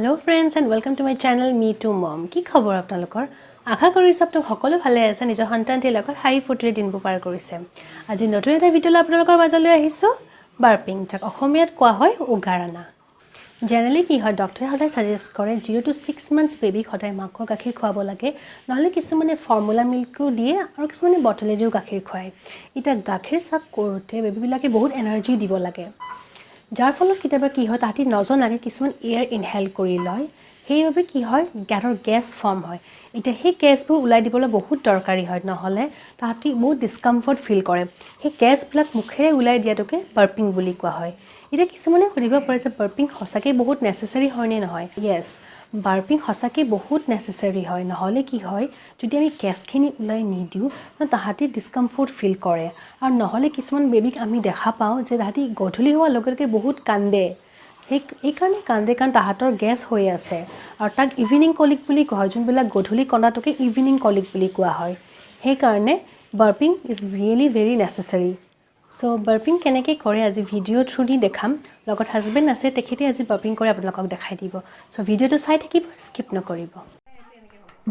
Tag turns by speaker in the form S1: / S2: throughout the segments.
S1: Hello friends and welcome to my channel Me Too Mom. কি খবৰ আপোনালোকৰ? আশা কৰিছো আপোনালোক সকলো ভালে আছে নিজৰ সন্তানটিৰ লগত হাই ফুটৰে দিনবোৰ পাৰ কৰিছে। আজি নতুন এটা ভিডিঅ' আপোনালোকৰ মাজলৈ আহিছো বাৰ্পিং যাক অসমীয়াত কোৱা হয় উগাৰানা। জেনেৰেলি কি হয় ডক্টৰে সদায় সাজেষ্ট কৰে 0 to 6 months বেবি সদায় মাকৰ গাখীৰ খুৱাব লাগে নহলে কিছুমানে ফৰ্মুলা মিল্কও দিয়ে আৰু কিছুমানে বটলেদিও গাখীৰ খুৱায়। এটা গাখীৰ সাক কৰোতে বেবিবিলাকে বহুত এনাৰ্জি দিব লাগে। যাৰ ফলত কিতাবা কি হয় তাহাঁতি নজনাকে কিছুমান এয়াৰ ইনহেল কৰি লয় সেইবাবে কি হয় গাঁতৰ গেছ ফৰ্ম হয় এটা সেই গেছবোৰ ওলাই দিবলৈ বহুত দৰকাৰী হয় নহলে তাহাঁতি বহুত ডিসকমফৰ্ট ফিল কৰে সেই গেছবিলাক মুখেৰে ওলাই দিয়াটোকে বাৰ্পিং বুলি কোৱা হয় এটা কিছুমানে সুধিব পাৰে যে বাৰ্পিং সঁচাকৈ বহুত নেসেসাৰী হয় নে নহয় ইয়েছ বাৰ্পিং সঁচাকৈ বহুত নেসেসাৰী হয় নহলে কি হয় যদি আমি গেছখিনি ওলাই নিদিওঁ তাহাঁতি ডিসকমফৰ্ট ফিল কৰে আৰু নহলে কিছুমান বেবিক আমি দেখা পাওঁ যে তাহাঁতি গধূলি হোৱাৰ লগে লগে বহুত কান্দে এইকাৰণে কান্দে কাৰণ তাহাঁতৰ গেছ হৈ আছে আৰু তাক ইভিনিং কলিক বুলি কোৱা হয় যোনবিলাক গধূলি কন্দাটোকে ইভিনিং কলিক বুলি কোৱা হয় সেইকাৰণে বাৰ্পিং ইজ ৰিয়েলি ভেৰি নেসেসাৰী সো বাৰ্পিং কেনেকৈ কৰে আজি ভিডিঅ' থ্ৰু দি দেখাম লগত হাজবেণ্ড আছে তেখেতে আজি বাৰ্পিং কৰে আপোনালোকক দেখাই দিব সো ভিডিঅ'টো চাই থাকিব স্কিপ নকৰিব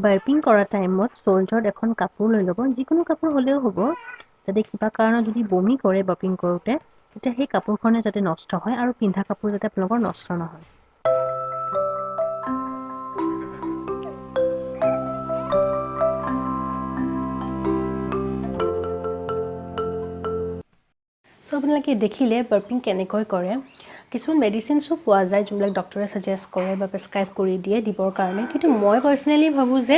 S1: বাৰ্পিং কৰা টাইমত শোল্ডাৰত এখন কাপোৰ লৈ ল'ব যিকোনো কাপোৰ হ'লেও হ'ব যাতে কিবা কাৰণত যদি বমি কৰে বাৰ্পিং কৰোঁতে তেতিয়া সেই কাপোৰখনে যাতে নষ্ট হয় আৰু পিন্ধা কাপোৰ যাতে আপোনালোকৰ নষ্ট নহয় সো আপোনালোকে দেখিলে বাৰ্পিং কেনেকৈ কৰে কিছুমান মেডিচিনছো পোৱা যায় যোনবিলাক ডক্টৰে সাজেষ্ট কৰে বা প্ৰেছক্ৰাইব কৰি দিয়ে দিবৰ কাৰণে কিন্তু মই পাৰ্চনেলি ভাবোঁ যে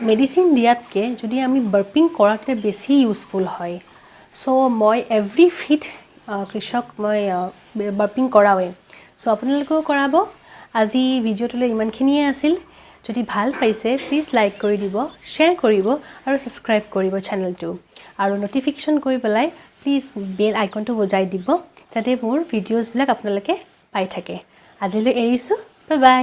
S1: মেডিচিন দিয়াতকৈ যদি আমি বাৰ্পিং কৰাতে বেছি ইউজফুল হয় সো মই এভৰি ফিট কৃষক মই বাৰ্পিং কৰাওৱে সো আপোনালোকেও কৰাব আজি ভিডিঅ'টোলৈ ইমানখিনিয়ে আছিল যদি ভাল পাইছে প্লিজ লাইক কৰি দিব শ্বেয়াৰ কৰিব আৰু ছাবস্ক্ৰাইব কৰিব চেনেলটো আৰু নটিফিকেশ্যন কৰি পেলাই প্লিজ বেল আইকনটো বজাই দিব যাতে মোৰ ভিডিঅ'ছবিলাক আপোনালোকে পাই থাকে আজিলৈ এৰিছোঁ বাই বাই